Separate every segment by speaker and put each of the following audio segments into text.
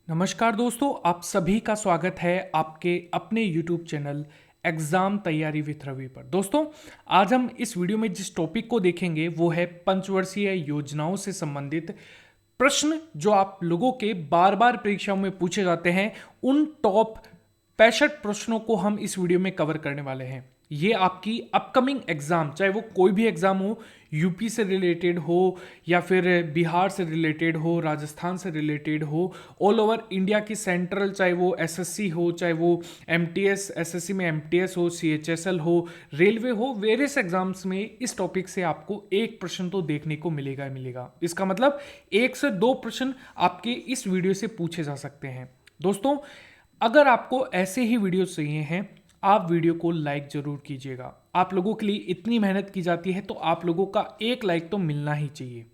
Speaker 1: नमस्कार दोस्तों, आप सभी का स्वागत है आपके अपने YouTube चैनल एग्जाम तैयारी विथ रवि पर। दोस्तों, आज हम इस वीडियो में जिस टॉपिक को देखेंगे वो है पंचवर्षीय योजनाओं से संबंधित प्रश्न जो आप लोगों के बार बार परीक्षाओं में पूछे जाते हैं। उन टॉप 65 प्रश्नों को हम इस वीडियो में कवर करने वाले हैं। ये आपकी अपकमिंग एग्जाम, चाहे वो कोई भी एग्जाम हो, यूपी से रिलेटेड हो या फिर बिहार से रिलेटेड हो, राजस्थान से रिलेटेड हो, ऑल ओवर इंडिया की सेंट्रल, चाहे वो एसएससी हो, चाहे वो एमटीएस, एसएससी में एमटीएस हो, सीएचएसएल हो, रेलवे हो, वेरियस एग्जाम्स में इस टॉपिक से आपको एक प्रश्न तो देखने को मिलेगा ही मिलेगा। इसका मतलब 1 से 2 प्रश्न आपके इस वीडियो से पूछे जा सकते हैं। दोस्तों, अगर आपको ऐसे ही वीडियो चाहिए हैं, आप वीडियो को लाइक जरूर कीजिएगा। आप लोगों के लिए इतनी मेहनत की जाती है तो आप लोगों का एक लाइक तो मिलना ही चाहिए।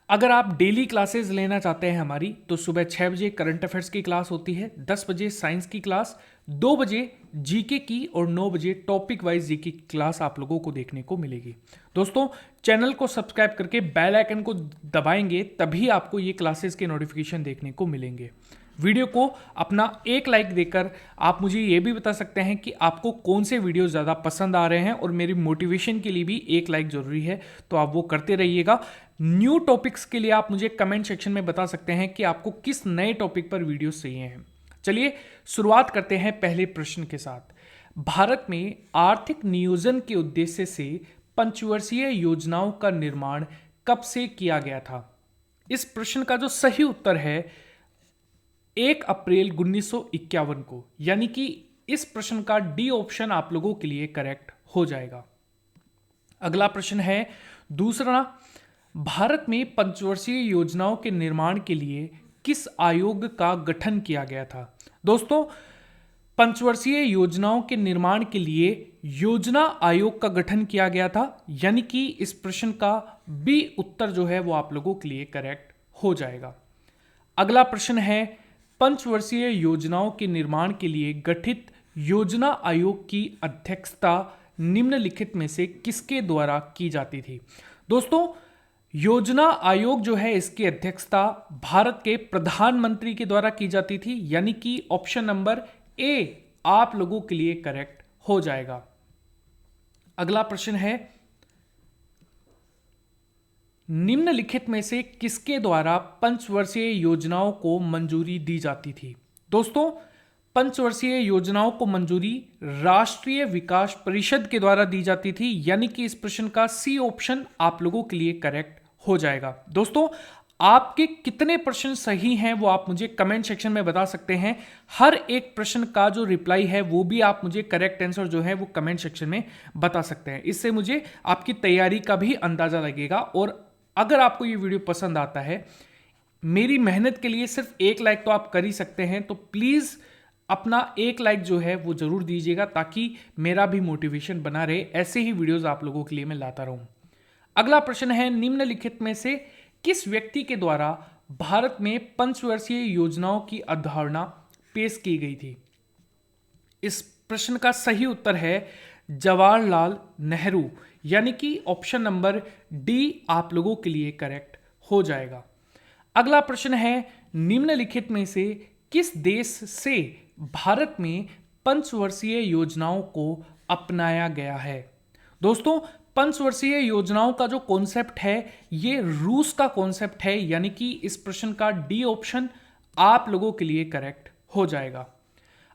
Speaker 1: अगर आप डेली क्लासेस लेना चाहते हैं हमारी, तो सुबह 6 बजे करंट अफेयर्स की क्लास होती है, 10 बजे साइंस की क्लास, 2 बजे जीके की और 9 बजे टॉपिक वाइज जीके की क्लास आप लोगों को देखने को मिलेगी। दोस्तों, चैनल को सब्सक्राइब करके बेल आइकन को दबाएंगे तभी आपको ये क्लासेस के नोटिफिकेशन देखने को मिलेंगे। वीडियो को अपना एक लाइक देकर आप मुझे ये भी बता सकते हैं कि आपको कौन से वीडियो ज़्यादा पसंद आ रहे हैं, और मेरी मोटिवेशन के लिए भी एक लाइक जरूरी है, तो आप वो करते रहिएगा। न्यू टॉपिक्स के लिए आप मुझे कमेंट सेक्शन में बता सकते हैं कि आपको किस नए टॉपिक पर वीडियो चाहिए हैं। चलिए शुरुआत करते हैं पहले प्रश्न के साथ। भारत में आर्थिक नियोजन के उद्देश्य से पंचवर्षीय योजनाओं का निर्माण कब से किया गया था? इस प्रश्न का जो सही उत्तर है 1 अप्रैल 1951 को, यानी कि इस प्रश्न का डी ऑप्शन आप लोगों के लिए करेक्ट हो जाएगा। अगला प्रश्न है दूसरा, भारत में पंचवर्षीय योजनाओं के निर्माण के लिए किस आयोग का गठन किया गया था? दोस्तों, पंचवर्षीय योजनाओं के निर्माण के लिए योजना आयोग का गठन किया गया था, यानी कि इस प्रश्न का बी उत्तर जो है वो आप लोगों के लिए करेक्ट हो जाएगा। अगला प्रश्न है, पंचवर्षीय योजनाओं के निर्माण के लिए गठित योजना आयोग की अध्यक्षता निम्नलिखित में से किसके द्वारा की जाती थी? दोस्तों, योजना आयोग जो है इसकी अध्यक्षता भारत के प्रधानमंत्री के द्वारा की जाती थी, यानी कि ऑप्शन नंबर ए आप लोगों के लिए करेक्ट हो जाएगा। अगला प्रश्न है, निम्नलिखित में से किसके द्वारा पंचवर्षीय योजनाओं को मंजूरी दी जाती थी? दोस्तों, पंचवर्षीय योजनाओं को मंजूरी राष्ट्रीय विकास परिषद के द्वारा दी जाती थी, यानी कि इस प्रश्न का सी ऑप्शन आप लोगों के लिए करेक्ट हो जाएगा। दोस्तों, आपके कितने प्रश्न सही हैं वो आप मुझे कमेंट सेक्शन में बता सकते हैं। हर एक प्रश्न का जो रिप्लाई है वो भी आप मुझे करेक्ट आंसर जो है वो कमेंट सेक्शन में बता सकते हैं। इससे मुझे आपकी तैयारी का भी अंदाजा लगेगा। और अगर आपको ये वीडियो पसंद आता है, मेरी मेहनत के लिए सिर्फ एक लाइक तो आप कर ही सकते हैं, तो प्लीज़ अपना एक लाइक जो है वो जरूर दीजिएगा ताकि मेरा भी मोटिवेशन बना रहे, ऐसे ही वीडियोस आप लोगों के लिए मैं लाता रहूं। अगला प्रश्न है, निम्नलिखित में से किस व्यक्ति के द्वारा भारत में पंचवर्षीय योजनाओं की अवधारणा पेश की गई थी? इस प्रश्न का सही उत्तर है जवाहरलाल नेहरू, यानी कि ऑप्शन नंबर डी आप लोगों के लिए करेक्ट हो जाएगा। अगला प्रश्न है, निम्नलिखित में से किस देश से भारत में पंचवर्षीय योजनाओं को अपनाया गया है? दोस्तों, पंचवर्षीय योजनाओं का जो कॉन्सेप्ट है ये रूस का कॉन्सेप्ट है, यानी कि इस प्रश्न का डी ऑप्शन आप लोगों के लिए करेक्ट हो जाएगा।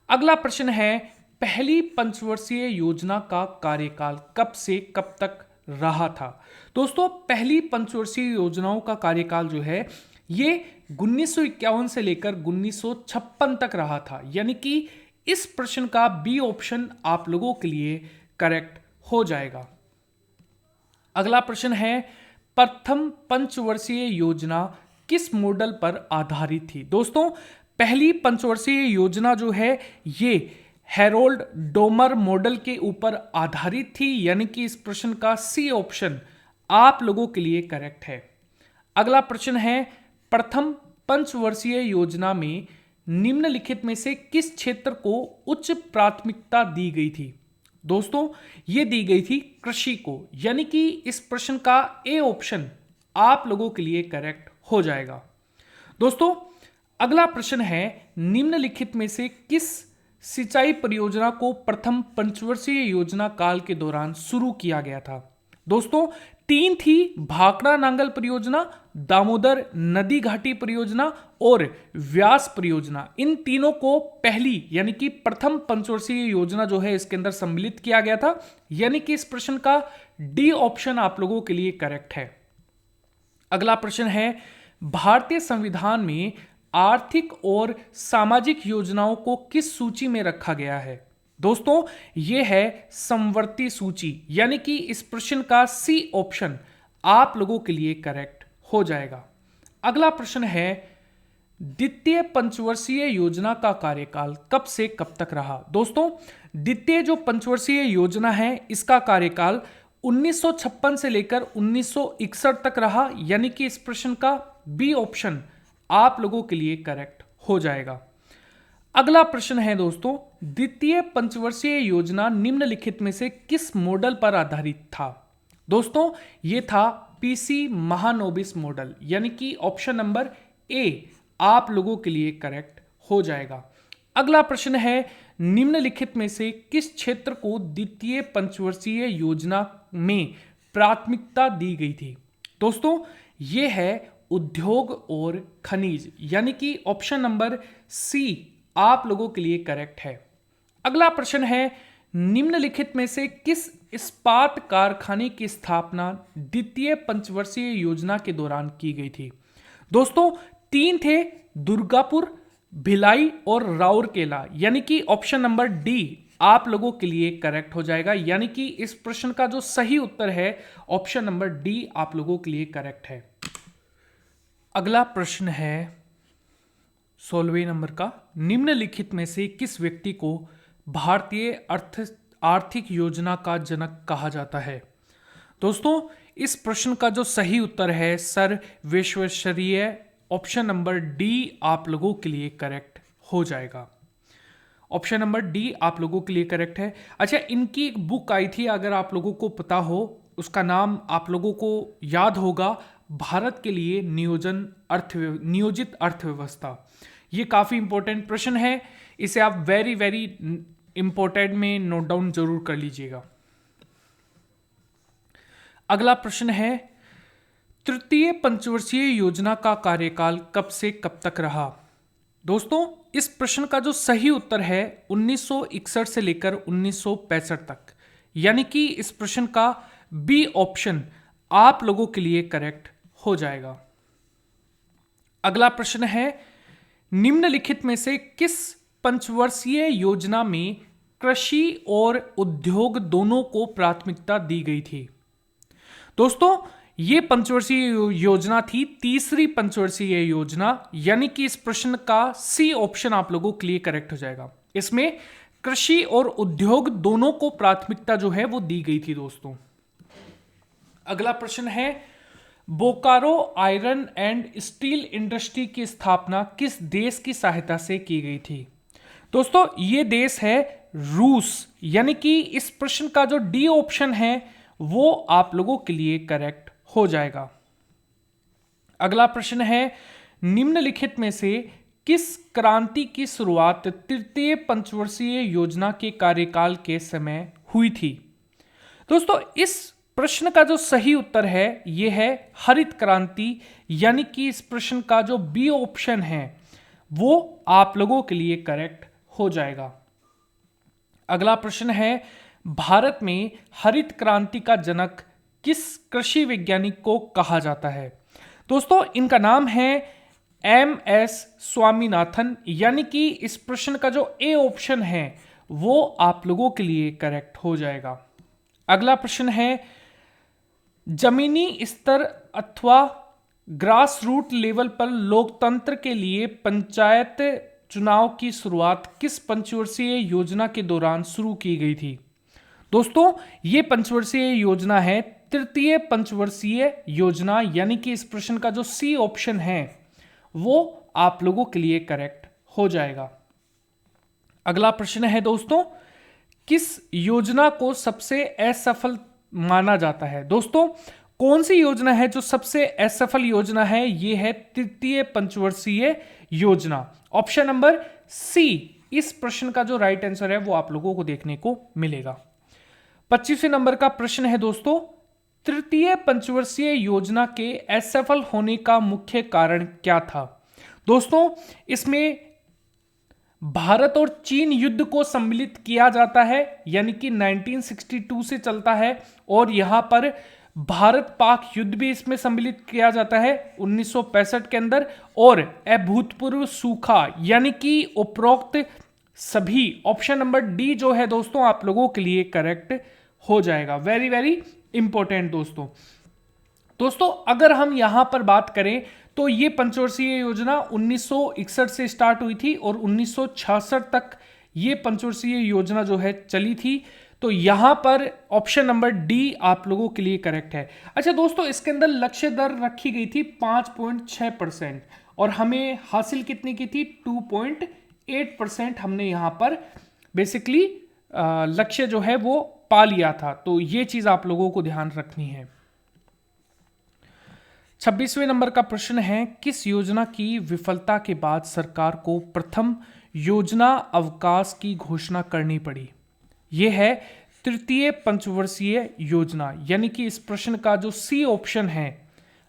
Speaker 1: अगला प्रश्न है, पहली पंचवर्षीय योजना का कार्यकाल कब से कब तक रहा था? दोस्तों, पहली पंचवर्षीय योजनाओं का कार्यकाल जो है ये 1951 से लेकर 1956 तक रहा था, यानी कि इस प्रश्न का बी ऑप्शन आप लोगों के लिए करेक्ट हो जाएगा। अगला प्रश्न है, प्रथम पंचवर्षीय योजना किस मॉडल पर आधारित थी? दोस्तों, पहली पंचवर्षीय योजना जो है ये हैरोल्ड डोमर मॉडल के ऊपर आधारित थी, यानी कि इस प्रश्न का सी ऑप्शन आप लोगों के लिए करेक्ट है। अगला प्रश्न है, प्रथम पंचवर्षीय योजना में निम्नलिखित में से किस क्षेत्र को उच्च प्राथमिकता दी गई थी? दोस्तों, ये दी गई थी कृषि को, यानी कि इस प्रश्न का ए ऑप्शन आप लोगों के लिए करेक्ट हो जाएगा। दोस्तों, अगला प्रश्न है, निम्नलिखित में से किस सिंचाई परियोजना को प्रथम पंचवर्षीय योजना काल के दौरान शुरू किया गया था? दोस्तों, तीन थी, भाखड़ा नांगल परियोजना, दामोदर नदी घाटी परियोजना और व्यास परियोजना। इन तीनों को पहली यानी कि प्रथम पंचवर्षीय योजना जो है इसके अंदर सम्मिलित किया गया था, यानी कि इस प्रश्न का डी ऑप्शन आप लोगों के लिए करेक्ट है। अगला प्रश्न है, भारतीय संविधान में आर्थिक और सामाजिक योजनाओं को किस सूची में रखा गया है? दोस्तों, यह है समवर्ती सूची, यानी कि इस प्रश्न का सी ऑप्शन आप लोगों के लिए करेक्ट हो जाएगा। अगला प्रश्न है, द्वितीय पंचवर्षीय योजना का कार्यकाल कब से कब तक रहा? दोस्तों, द्वितीय जो पंचवर्षीय योजना है इसका कार्यकाल 1956 से लेकर 1961 तक रहा, यानी कि इस प्रश्न का बी ऑप्शन आप लोगों के लिए करेक्ट हो जाएगा। अगला प्रश्न है दोस्तों, द्वितीय पंचवर्षीय योजना निम्नलिखित में से किस मॉडल पर आधारित था? दोस्तों, यह था पीसी महानोबिस मॉडल, यानी कि ऑप्शन नंबर ए आप लोगों के लिए करेक्ट हो जाएगा। अगला प्रश्न है, निम्नलिखित में से किस क्षेत्र को द्वितीय पंचवर्षीय योजना में प्राथमिकता दी गई थी? दोस्तों, यह है उद्योग और खनिज, यानी कि ऑप्शन नंबर सी आप लोगों के लिए करेक्ट है। अगला प्रश्न है, निम्नलिखित में से किस इस्पात कारखाने की स्थापना द्वितीय पंचवर्षीय योजना के दौरान की गई थी? दोस्तों, तीन थे, दुर्गापुर, भिलाई और राउरकेला, यानी कि ऑप्शन नंबर डी आप लोगों के लिए करेक्ट हो जाएगा, यानी कि इस प्रश्न का जो सही उत्तर है ऑप्शन नंबर डी आप लोगों के लिए करेक्ट है। अगला प्रश्न है 16वें नंबर का, निम्नलिखित में से किस व्यक्ति को भारतीय आर्थिक योजना का जनक कहा जाता है? दोस्तों, इस प्रश्न का जो सही उत्तर है sir Visvesvaraya, option number D आप लोगों के लिए करेक्ट हो जाएगा। ऑप्शन नंबर डी आप लोगों के लिए करेक्ट है। अच्छा, इनकी एक बुक आई थी, अगर आप लोगों को पता हो, उसका नाम आप लोगों को याद होगा, भारत के लिए नियोजित अर्थव्यवस्था। ये काफी इंपॉर्टेंट प्रश्न है, इसे आप वेरी वेरी इंपॉर्टेंट में नोट डाउन जरूर कर लीजिएगा। अगला प्रश्न है, तृतीय पंचवर्षीय योजना का कार्यकाल कब से कब तक रहा? दोस्तों, इस प्रश्न का जो सही उत्तर है 1961 से लेकर 1965 तक, यानी कि इस प्रश्न का बी ऑप्शन आप लोगों के लिए करेक्ट हो जाएगा। अगला प्रश्न है, निम्नलिखित में से किस पंचवर्षीय योजना में कृषि और उद्योग दोनों को प्राथमिकता दी गई थी? दोस्तों, यह पंचवर्षीय योजना थी तीसरी पंचवर्षीय योजना, यानी कि इस प्रश्न का सी ऑप्शन आप लोगों के लिए करेक्ट हो जाएगा। इसमें कृषि और उद्योग दोनों को प्राथमिकता जो है वो दी गई थी दोस्तों। अगला प्रश्न है, Bokaro iron and steel industry की स्थापना किस देश की सहायता से की गई थी? दोस्तों, ये देश है रूस, यानी कि इस प्रश्न का जो डी ऑप्शन है वो आप लोगों के लिए करेक्ट हो जाएगा। अगला प्रश्न है, निम्नलिखित में से किस क्रांति की शुरुआत तृतीय पंचवर्षीय योजना के कार्यकाल के समय हुई थी? दोस्तों, इस प्रश्न का जो सही उत्तर है यह है हरित क्रांति, यानी कि इस प्रश्न का जो बी ऑप्शन है वो आप लोगों के लिए करेक्ट हो जाएगा। अगला प्रश्न है, भारत में हरित क्रांति का जनक किस कृषि वैज्ञानिक को कहा जाता है? दोस्तों, इनका नाम है MS स्वामीनाथन, यानी कि इस प्रश्न का जो ए ऑप्शन है वो आप लोगों के लिए करेक्ट हो जाएगा। अगला प्रश्न है, जमीनी स्तर अथवा ग्रास रूट लेवल पर लोकतंत्र के लिए पंचायत चुनाव की शुरुआत किस पंचवर्षीय योजना के दौरान शुरू की गई थी? दोस्तों, ये पंचवर्षीय योजना है तृतीय पंचवर्षीय योजना, यानी कि इस प्रश्न का जो सी ऑप्शन है वो आप लोगों के लिए करेक्ट हो जाएगा। अगला प्रश्न है दोस्तों, किस योजना को सबसे असफल माना जाता है? दोस्तों, कौन सी योजना है जो सबसे असफल योजना है? ये है तृतीय पंचवर्षीय योजना। ऑप्शन नंबर सी इस प्रश्न का जो राइट आंसर है वो आप लोगों को देखने को मिलेगा। 25वें नंबर का प्रश्न है दोस्तों, तृतीय पंचवर्षीय योजना के असफल होने का मुख्य कारण क्या था? दोस्तों इसमें भारत और चीन युद्ध को सम्मिलित किया जाता है, यानी कि 1962 से चलता है, और यहां पर भारत पाक युद्ध भी इसमें सम्मिलित किया जाता है 1965 के अंदर, और अभूतपूर्व सूखा, यानी कि उपरोक्त सभी ऑप्शन नंबर डी जो है दोस्तों आप लोगों के लिए करेक्ट हो जाएगा। वेरी वेरी इंपॉर्टेंट दोस्तों अगर हम यहां पर बात करें तो ये पंचवर्षीय योजना 1961 से स्टार्ट हुई थी और 1966 तक ये पंचवर्षीय योजना जो है चली थी। तो यहां पर ऑप्शन नंबर डी आप लोगों के लिए करेक्ट है। अच्छा दोस्तों, इसके अंदर लक्ष्य दर रखी गई थी 5.6% और हमें हासिल कितनी की थी? 2.8% हमने यहां पर बेसिकली लक्ष्य जो है वो पा लिया था। तो ये चीज आप लोगों को ध्यान रखनी है। 26वें नंबर का प्रश्न है, किस योजना की विफलता के बाद सरकार को प्रथम योजना अवकाश की घोषणा करनी पड़ी? यह है तृतीय पंचवर्षीय योजना, यानी कि इस प्रश्न का जो सी ऑप्शन है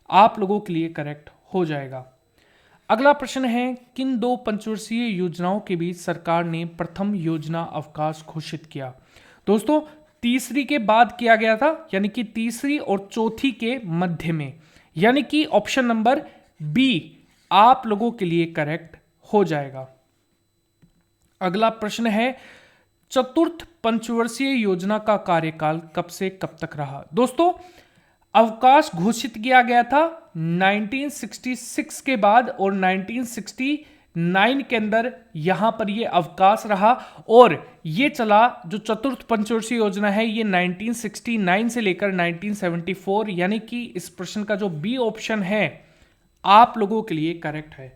Speaker 1: आप लोगों के लिए करेक्ट हो जाएगा। अगला प्रश्न है, किन दो पंचवर्षीय योजनाओं के बीच सरकार ने प्रथम योजना अवकाश घोषित किया? दोस्तों तीसरी के बाद किया गया था, यानी कि तीसरी और चौथी के मध्य में, यानी कि ऑप्शन नंबर बी आप लोगों के लिए करेक्ट हो जाएगा। अगला प्रश्न है, चतुर्थ पंचवर्षीय योजना का कार्यकाल कब से कब तक रहा? दोस्तों अवकाश घोषित किया गया था 1966 के बाद और 1969 के अंदर यहां पर यह अवकाश रहा, और यह चला जो चतुर्थ पंचवर्षीय योजना है ये 1969 से लेकर 1974, यानी कि इस प्रश्न का जो बी ऑप्शन है आप लोगों के लिए करेक्ट है।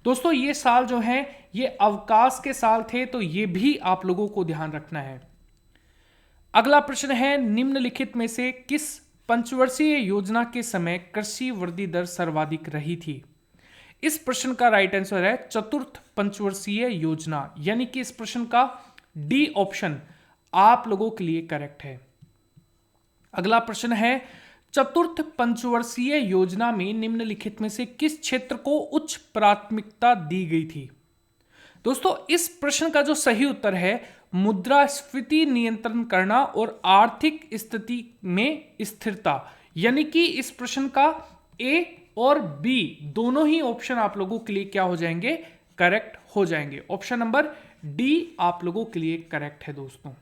Speaker 1: दोस्तों ये साल जो है ये अवकाश के साल थे, तो ये भी आप लोगों को ध्यान रखना है। अगला प्रश्न है, निम्नलिखित में से किस पंचवर्षीय योजना के समय कृषि वृद्धि दर सर्वाधिक रही थी? इस प्रश्न का राइट आंसर है चतुर्थ पंचवर्षीय योजना, यानी कि इस प्रश्न का डी ऑप्शन आप लोगों के लिए करेक्ट है। अगला प्रश्न है, चतुर्थ पंचवर्षीय योजना में निम्नलिखित में से किस क्षेत्र को उच्च प्राथमिकता दी गई थी? दोस्तों इस प्रश्न का जो सही उत्तर है मुद्रास्फीति नियंत्रण करना और आर्थिक स्थिति में स्थिरता, यानी कि इस प्रश्न का ए और बी दोनों ही ऑप्शन आप लोगों के लिए क्या हो जाएंगे? करेक्ट हो जाएंगे। ऑप्शन नंबर डी आप लोगों के लिए करेक्ट है दोस्तों।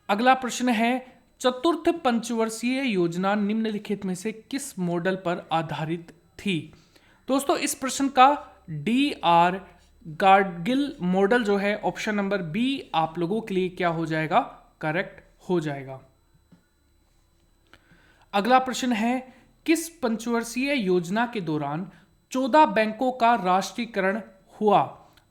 Speaker 1: अगला प्रश्न है, चतुर्थ पंचवर्षीय योजना निम्नलिखित में से किस मॉडल पर आधारित थी? दोस्तों इस प्रश्न का डी आर गार्डगिल मॉडल जो है ऑप्शन नंबर बी आप लोगों के लिए क्या हो जाएगा? करेक्ट हो जाएगा। अगला प्रश्न है, किस पंचवर्षीय योजना के दौरान 14 बैंकों का राष्ट्रीयकरण हुआ?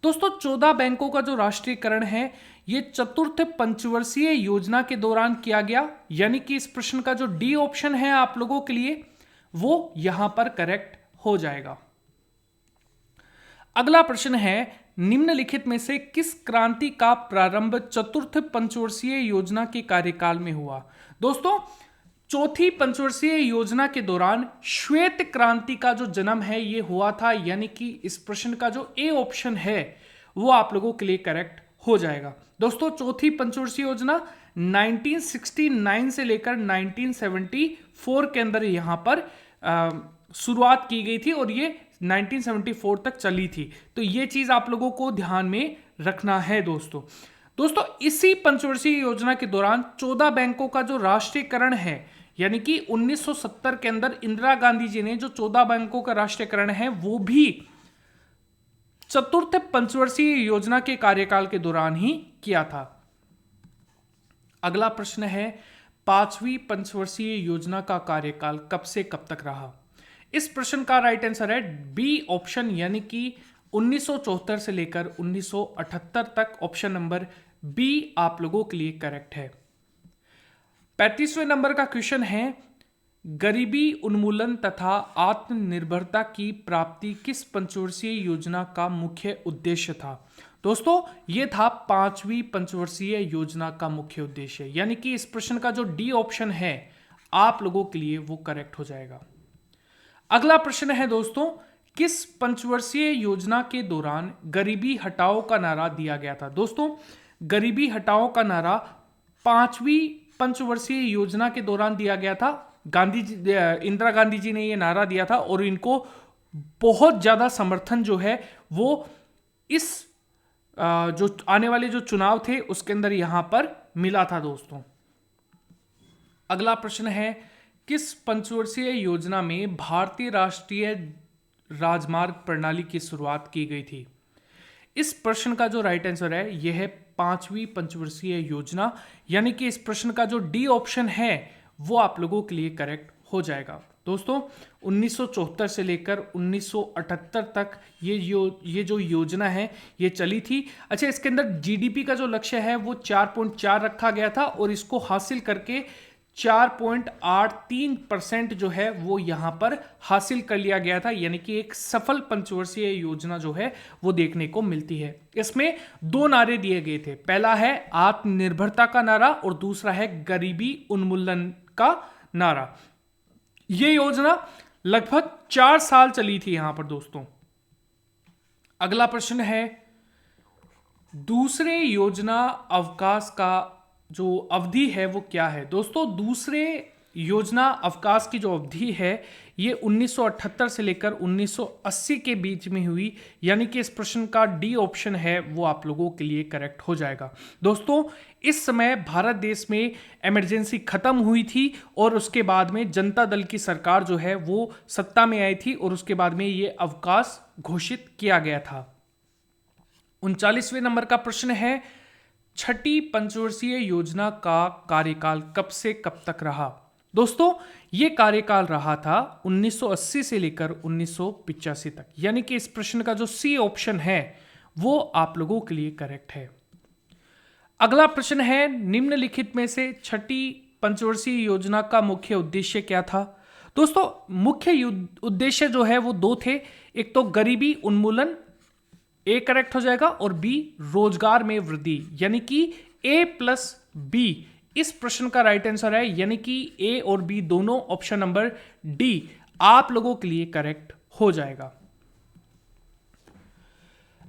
Speaker 1: दोस्तों 14 बैंकों का जो राष्ट्रीयकरण है ये चतुर्थ पंचवर्षीय योजना के दौरान किया गया, यानी कि इस प्रश्न का जो डी ऑप्शन है आप लोगों के लिए वो यहां पर करेक्ट हो जाएगा। अगला प्रश्न है, निम्नलिखित में से किस क्रांति का प्रारंभ चतुर्थ पंचवर्षीय योजना के कार्यकाल में हुआ? दोस्तों चौथी पंचवर्षीय योजना के दौरान श्वेत क्रांति का जो जन्म है ये हुआ था, यानी कि इस प्रश्न का जो ए ऑप्शन है वो आप लोगों के लिए करेक्ट हो जाएगा। दोस्तों चौथी पंचवर्षीय योजना 1969 से लेकर 1974 के अंदर यहां पर शुरुआत की गई थी और ये 1974 तक चली थी। तो ये चीज आप लोगों को ध्यान में रखना है दोस्तों इसी पंचवर्षीय योजना के दौरान 14 बैंकों का जो राष्ट्रीयकरण है, यानी कि 1970 के अंदर इंदिरा गांधी जी ने जो 14 बैंकों का राष्ट्रीयकरण है वो भी चतुर्थ पंचवर्षीय योजना के कार्यकाल के दौरान ही किया था। अगला प्रश्न है, पांचवी पंचवर्षीय योजना का कार्यकाल कब से कब तक रहा? इस प्रश्न का राइट आंसर है बी ऑप्शन, यानी कि 1974 से लेकर 1978 तक। ऑप्शन नंबर बी आप लोगों के लिए करेक्ट है। 35वें नंबर का क्वेश्चन है, गरीबी उन्मूलन तथा आत्मनिर्भरता की प्राप्ति किस पंचवर्षीय योजना का मुख्य उद्देश्य था? दोस्तों ये था 5वीं पंचवर्षीय योजना का मुख्य उद्देश्य, यानी कि इस प्रश्न का जो डी ऑप्शन है आप लोगों के लिए वो करेक्ट हो जाएगा। अगला प्रश्न है दोस्तों, किस पंचवर्षीय योजना के दौरान गरीबी हटाओ का नारा दिया गया था? दोस्तों गरीबी हटाओ का नारा 5वीं पंचवर्षीय योजना के दौरान दिया गया था। इंदिरा गांधी जी ने यह नारा दिया था और इनको बहुत ज्यादा समर्थन जो है वो इस जो आने वाले जो चुनाव थे उसके अंदर यहां पर मिला था दोस्तों। अगला प्रश्न है, किस पंचवर्षीय योजना में भारतीय राष्ट्रीय राजमार्ग प्रणाली की शुरुआत की गई थी? इस प्रश्न का जो राइट आंसर है यह है 5वीं पंचवर्षीय योजना, यानी कि इस प्रश्न का जो डी ऑप्शन है वो आप लोगों के लिए करेक्ट हो जाएगा। दोस्तों 1974 से लेकर 1978 तक ये जो योजना है ये चली थी। अच्छा, इसके अंदर जीडीपी का जो लक्ष्य है वो 4.4 रखा गया था और इसको हासिल करके 4.83% जो है वो यहां पर हासिल कर लिया गया था, यानी कि एक सफल पंचवर्षीय योजना जो है वो देखने को मिलती है। इसमें दो नारे दिए गए थे, पहला है आत्मनिर्भरता का नारा और दूसरा है गरीबी उन्मूलन का नारा। ये योजना लगभग 4 साल चली थी यहां पर दोस्तों। अगला प्रश्न है, दूसरे योजना अवकाश का जो अवधि है वो क्या है? दोस्तों दूसरे योजना अवकाश की जो अवधि है ये 1978 से लेकर 1980 के बीच में हुई, यानी कि इस प्रश्न का डी ऑप्शन है वो आप लोगों के लिए करेक्ट हो जाएगा। दोस्तों इस समय भारत देश में इमरजेंसी खत्म हुई थी और उसके बाद में जनता दल की सरकार जो है वो सत्ता में आई थी और उसके बाद में ये अवकाश घोषित किया गया था। 39वें नंबर का प्रश्न है, छठी पंचवर्षीय योजना का कार्यकाल कब से कब तक रहा? दोस्तों ये कार्यकाल रहा था 1980 से लेकर 1985 तक, यानी कि इस प्रश्न का जो सी ऑप्शन है वो आप लोगों के लिए करेक्ट है। अगला प्रश्न है, निम्नलिखित में से छठी पंचवर्षीय योजना का मुख्य उद्देश्य क्या था? दोस्तों मुख्य उद्देश्य जो है वो दो थे, एक तो गरीबी उन्मूलन, ए करेक्ट हो जाएगा, और बी रोजगार में वृद्धि, यानी कि ए प्लस बी इस प्रश्न का राइट आंसर है, यानी कि ए और बी दोनों ऑप्शन नंबर डी आप लोगों के लिए करेक्ट हो जाएगा।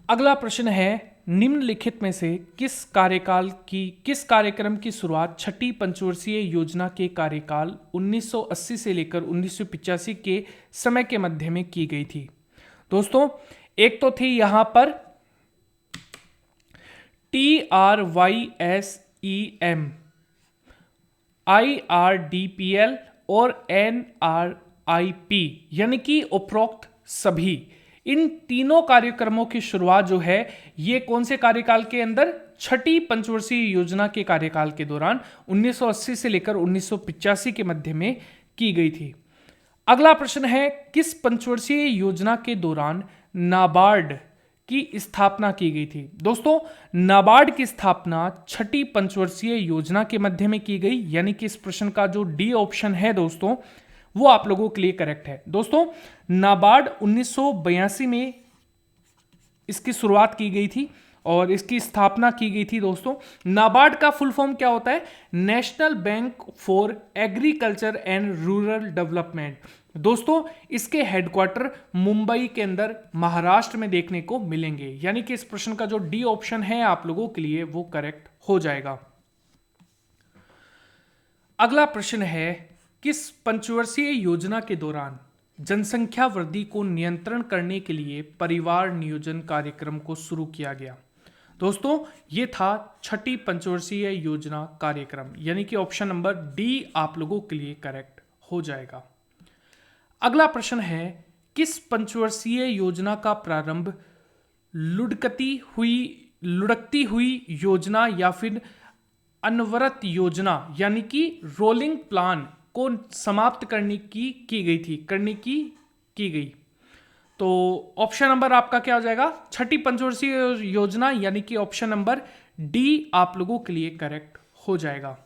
Speaker 1: अगला प्रश्न है, निम्नलिखित में से किस कार्यक्रम की शुरुआत छठी पंचवर्षीय योजना के कार्यकाल 1980 से लेकर 1985 के समय के मध्य में की गई थी? दोस्तों एक तो थी यहां पर TRYSEM, IRDPL और NRIP, यानी कि उपरोक्त सभी इन तीनों कार्यक्रमों की शुरुआत जो है ये कौन से कार्यकाल के अंदर? छठी पंचवर्षीय योजना के कार्यकाल के दौरान 1980 से लेकर 1985 के मध्य में की गई थी। अगला प्रश्न है, किस पंचवर्षीय योजना के दौरान नाबार्ड की स्थापना की गई थी? दोस्तों नाबार्ड की स्थापना छठी पंचवर्षीय योजना के मध्य में की गई, यानी कि इस प्रश्न का जो डी ऑप्शन है दोस्तों वो आप लोगों के लिए करेक्ट है। दोस्तों नाबार्ड 1982 में इसकी शुरुआत की गई थी और इसकी स्थापना की गई थी। दोस्तों नाबार्ड का फुल फॉर्म क्या होता है? National bank for agriculture and rural development. दोस्तों इसके हेडक्वार्टर मुंबई के अंदर महाराष्ट्र में देखने को मिलेंगे, यानी कि इस प्रश्न का जो डी ऑप्शन है आप लोगों के लिए वो करेक्ट हो जाएगा। अगला प्रश्न है, किस पंचवर्षीय योजना के दौरान जनसंख्या वृद्धि को नियंत्रण करने के लिए परिवार नियोजन कार्यक्रम को शुरू किया गया? दोस्तों ये था छठी पंचवर्षीय योजना कार्यक्रम, यानी कि ऑप्शन नंबर डी आप लोगों के लिए करेक्ट हो जाएगा। अगला प्रश्न है, किस पंचवर्षीय योजना का प्रारंभ लुढ़कती हुई योजना या फिर अनवरत योजना यानी कि रोलिंग प्लान को समाप्त करने की गई? तो ऑप्शन नंबर आपका क्या हो जाएगा? छठी पंचवर्षीय योजना, यानी कि ऑप्शन नंबर डी आप लोगों के लिए करेक्ट हो जाएगा।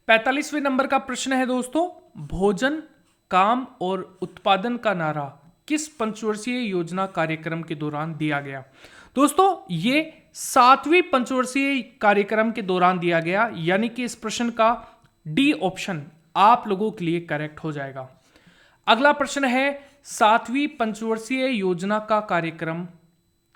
Speaker 1: 45वें नंबर का प्रश्न है दोस्तों, भोजन, काम और उत्पादन का नारा किस पंचवर्षीय योजना कार्यक्रम के दौरान दिया गया? दोस्तों ये 7वीं पंचवर्षीय कार्यक्रम के दौरान दिया गया, यानी कि इस प्रश्न का डी ऑप्शन आप लोगों के लिए करेक्ट हो जाएगा। अगला प्रश्न है, 7वीं पंचवर्षीय योजना का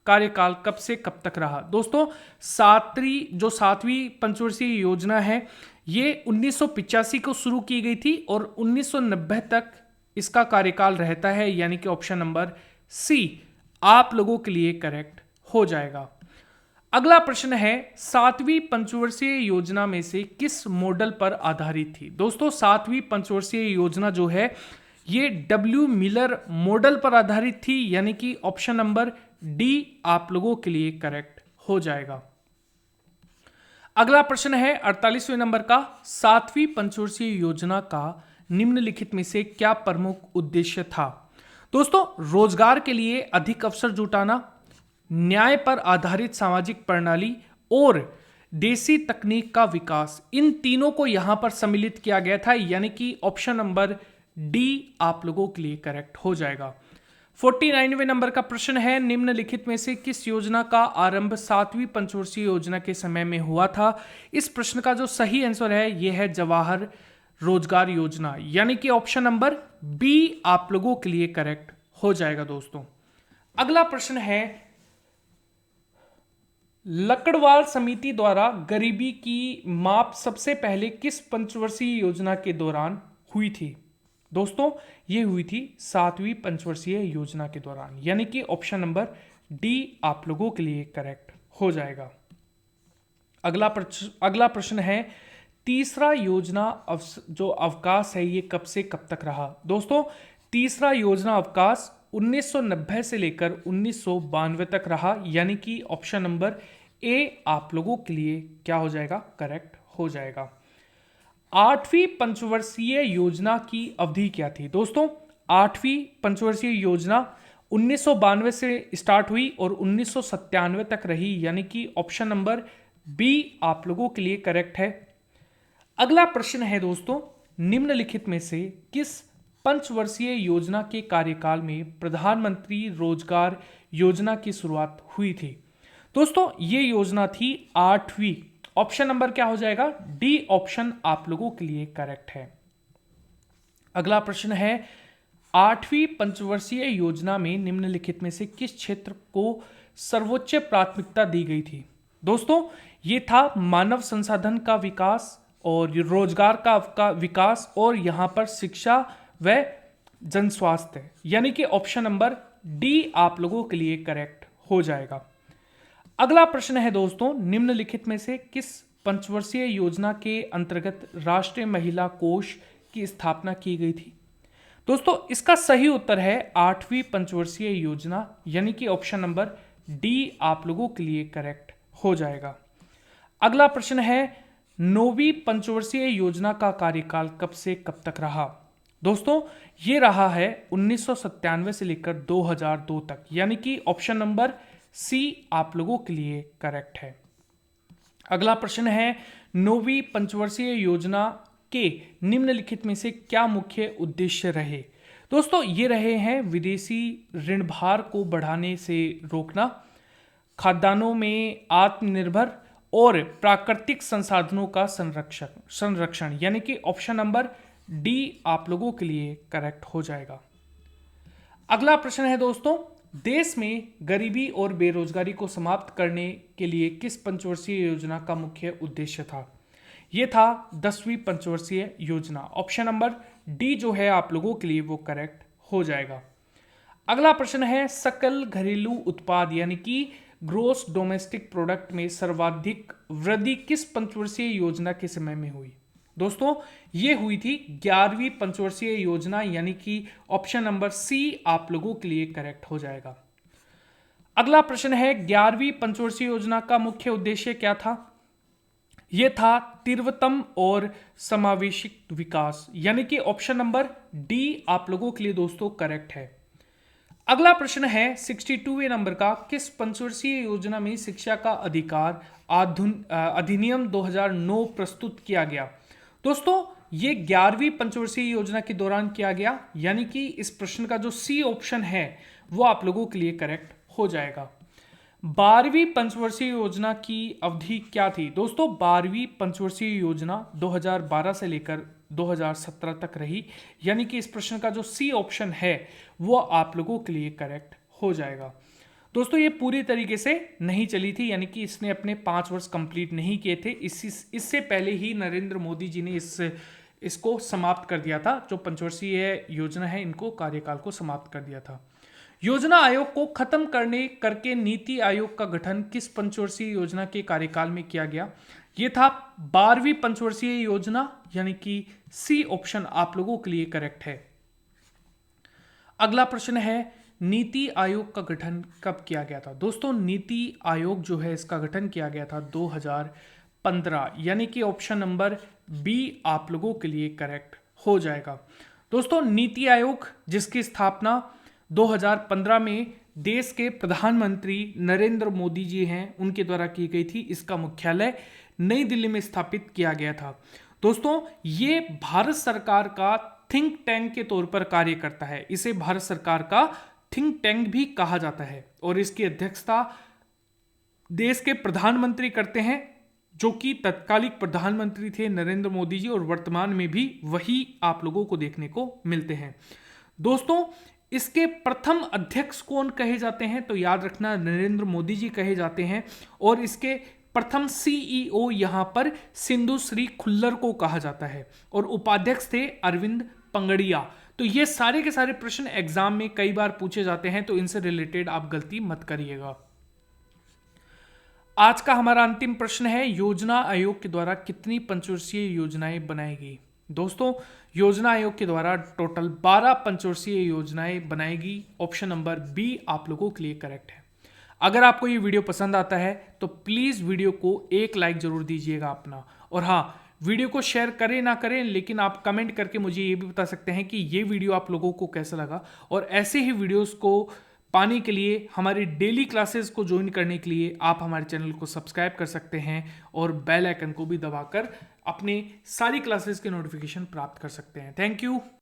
Speaker 1: कार्यकाल कब से कब तक रहा? दोस्तों 7वीं पंचवर्षीय योजना है ये 1985 को शुरू की गई थी और 1990 तक इसका कार्यकाल रहता है, यानी कि ऑप्शन नंबर सी आप लोगों के लिए करेक्ट हो जाएगा। अगला प्रश्न है, 7वीं पंचवर्षीय योजना में से किस मॉडल पर आधारित थी? दोस्तों 7वीं पंचवर्षीय योजना जो है ये डब्ल्यू मिलर मॉडल पर आधारित थी, यानी कि ऑप्शन नंबर डी आप लोगों के लिए करेक्ट हो जाएगा। अगला प्रश्न है 48वें नंबर का, 7वीं पंचवर्षीय योजना का निम्नलिखित में से क्या प्रमुख उद्देश्य था? दोस्तों रोजगार के लिए अधिक अवसर जुटाना, न्याय पर आधारित सामाजिक प्रणाली और देसी तकनीक का विकास, इन तीनों को यहां पर सम्मिलित किया गया था, यानी कि ऑप्शन नंबर डी आप लोगों के लिए करेक्ट हो जाएगा। 49वें नंबर का प्रश्न है, निम्नलिखित में से किस योजना का आरंभ 7वीं पंचवर्षीय योजना के समय में हुआ था? इस प्रश्न का जो सही आंसर है यह है जवाहर रोजगार योजना, यानी कि ऑप्शन नंबर बी आप लोगों के लिए करेक्ट हो जाएगा। दोस्तों अगला प्रश्न है, लकड़वाल समिति द्वारा गरीबी की माप सबसे पहले किस पंचवर्षीय योजना के दौरान हुई थी? दोस्तों ये हुई थी 7वीं पंचवर्षीय योजना के दौरान, यानी कि ऑप्शन नंबर डी आप लोगों के लिए करेक्ट हो जाएगा। अगला प्रश्न है, तीसरा योजना जो अवकाश है ये कब से कब तक रहा? दोस्तों तीसरा योजना अवकाश 1990 से लेकर 1992 तक रहा, यानी कि ऑप्शन नंबर ए आप लोगों के लिए क्या हो जाएगा? करेक्ट हो जाएगा। 8वीं पंचवर्षीय योजना की अवधि क्या थी? दोस्तों 8वीं पंचवर्षीय योजना 1992 से स्टार्ट हुई और 1997 तक रही, यानी कि ऑप्शन नंबर बी आप लोगों के लिए करेक्ट है। अगला प्रश्न है दोस्तों, निम्नलिखित में से किस पंचवर्षीय योजना के कार्यकाल में प्रधानमंत्री रोजगार योजना की शुरुआत हुई थी? दोस्तों ये योजना थी 8वीं, ऑप्शन नंबर क्या हो जाएगा? डी ऑप्शन आप लोगों के लिए करेक्ट है। अगला प्रश्न है, 8वीं पंचवर्षीय योजना में निम्नलिखित में से किस क्षेत्र को सर्वोच्च प्राथमिकता दी गई थी? दोस्तों ये था मानव संसाधन का विकास और रोजगार का विकास और यहां पर शिक्षा व जन स्वास्थ्य, यानी कि ऑप्शन नंबर डी आप लोगों के लिए करेक्ट हो जाएगा। अगला प्रश्न है दोस्तों, निम्नलिखित में से किस पंचवर्षीय योजना के अंतर्गत राष्ट्रीय महिला कोष की स्थापना की गई थी? दोस्तों इसका सही उत्तर है 8वीं पंचवर्षीय योजना, यानी कि ऑप्शन नंबर डी आप लोगों के लिए करेक्ट हो जाएगा। अगला प्रश्न है, 9वीं पंचवर्षीय योजना का कार्यकाल कब से कब तक रहा? दोस्तों ये रहा है 1997 से लेकर 2002 तक, यानी कि ऑप्शन नंबर सी आप लोगों के लिए करेक्ट है। अगला प्रश्न है, 9वीं पंचवर्षीय योजना के निम्नलिखित में से क्या मुख्य उद्देश्य रहे? दोस्तों ये रहे हैं विदेशी ऋण भार को बढ़ाने से रोकना, खाद्यान्नों में आत्मनिर्भर और प्राकृतिक संसाधनों का संरक्षण, यानी कि ऑप्शन नंबर डी आप लोगों के लिए करेक्ट हो जाएगा। अगला प्रश्न है दोस्तों, देश में गरीबी और बेरोजगारी को समाप्त करने के लिए किस पंचवर्षीय योजना का मुख्य उद्देश्य था? यह था 10वीं पंचवर्षीय योजना, ऑप्शन नंबर डी जो है आप लोगों के लिए वो करेक्ट हो जाएगा। अगला प्रश्न है, सकल घरेलू उत्पाद यानी कि ग्रोस डोमेस्टिक प्रोडक्ट में सर्वाधिक वृद्धि किस पंचवर्षीय योजना के समय में हुई? दोस्तों ये हुई थी 11वीं पंचवर्षीय योजना, यानी कि ऑप्शन नंबर सी आप लोगों के लिए करेक्ट हो जाएगा। अगला प्रश्न है, 11वीं पंचवर्षीय योजना का मुख्य उद्देश्य क्या था? यह था तीव्रतम और समावेशिक विकास, यानी कि ऑप्शन नंबर डी आप लोगों के लिए दोस्तों करेक्ट है। अगला प्रश्न है 62वें नंबर का, किस पंचवर्षीय योजना में शिक्षा का अधिकार अधिनियम 2009 प्रस्तुत किया गया? दोस्तों ये 11वीं पंचवर्षीय योजना के दौरान किया गया, यानी कि इस प्रश्न का जो सी ऑप्शन है वो आप लोगों के लिए करेक्ट हो जाएगा। 12वीं पंचवर्षीय योजना की अवधि क्या थी? दोस्तों 12वीं पंचवर्षीय योजना 2012 से लेकर 2017 तक रही, यानी कि इस प्रश्न का जो सी ऑप्शन है वो आप लोगों के लिए करेक्ट हो जाएगा। दोस्तों ये पूरी तरीके से नहीं चली थी, यानी कि इसने अपने 5 वर्ष कंप्लीट नहीं किए थे। इससे पहले ही नरेंद्र मोदी जी ने इसको समाप्त कर दिया था। जो पंचवर्षीय योजना है इनको कार्यकाल को समाप्त कर दिया था। योजना आयोग को खत्म करके नीति आयोग का गठन किस पंचवर्षीय योजना के कार्यकाल में किया गया? यह था 12वीं पंचवर्षीय योजना, यानी कि सी ऑप्शन आप लोगों के लिए करेक्ट है। अगला प्रश्न है नीति आयोग का गठन कब किया गया था? दोस्तों नीति आयोग जो है इसका गठन किया गया था 2015, यानी कि ऑप्शन नंबर बी आप लोगों के लिए करेक्ट हो जाएगा। दोस्तों नीति आयोग जिसकी स्थापना 2015 में देश के प्रधानमंत्री नरेंद्र मोदी जी हैं उनके द्वारा की गई थी। इसका मुख्यालय नई दिल्ली में स्थापित किया गया था। दोस्तों ये भारत सरकार का थिंक टैंक के तौर पर कार्य करता है। इसे भारत सरकार का थिंक टैंक भी कहा जाता है और इसकी अध्यक्षता देश के प्रधानमंत्री करते हैं, जो कि तत्कालिक प्रधानमंत्री थे नरेंद्र मोदी जी, और वर्तमान में भी वही आप लोगों को देखने को मिलते हैं। दोस्तों इसके प्रथम अध्यक्ष कौन कहे जाते हैं? तो याद रखना नरेंद्र मोदी जी कहे जाते हैं, और इसके प्रथम सीईओ यहां पर सिंधु श्री खुल्लर को कहा जाता है, और उपाध्यक्ष थे अरविंद पंगड़िया। तो ये सारे के सारे प्रश्न एग्जाम में कई बार पूछे जाते हैं, तो इनसे रिलेटेड आप गलती मत करिएगा। आज का हमारा अंतिम प्रश्न है योजना आयोग के द्वारा कितनी पंचवर्षीय योजनाएं बनाई गई? दोस्तों योजना आयोग के द्वारा टोटल 12 पंचवर्षीय योजनाएं बनाएगी। ऑप्शन नंबर बी आप लोगों के लिए करेक्ट है। अगर आपको ये वीडियो पसंद आता है तो प्लीज वीडियो को एक लाइक जरूर दीजिएगा अपना, और हाँ वीडियो को शेयर करें ना करें, लेकिन आप कमेंट करके मुझे ये भी बता सकते हैं कि ये वीडियो आप लोगों को कैसा लगा। और ऐसे ही वीडियोस को पाने के लिए, हमारी डेली क्लासेस को ज्वाइन करने के लिए आप हमारे चैनल को सब्सक्राइब कर सकते हैं और बेल आइकन को भी दबाकर अपने सारी क्लासेस के नोटिफिकेशन प्राप्त कर सकते हैं। Thank you.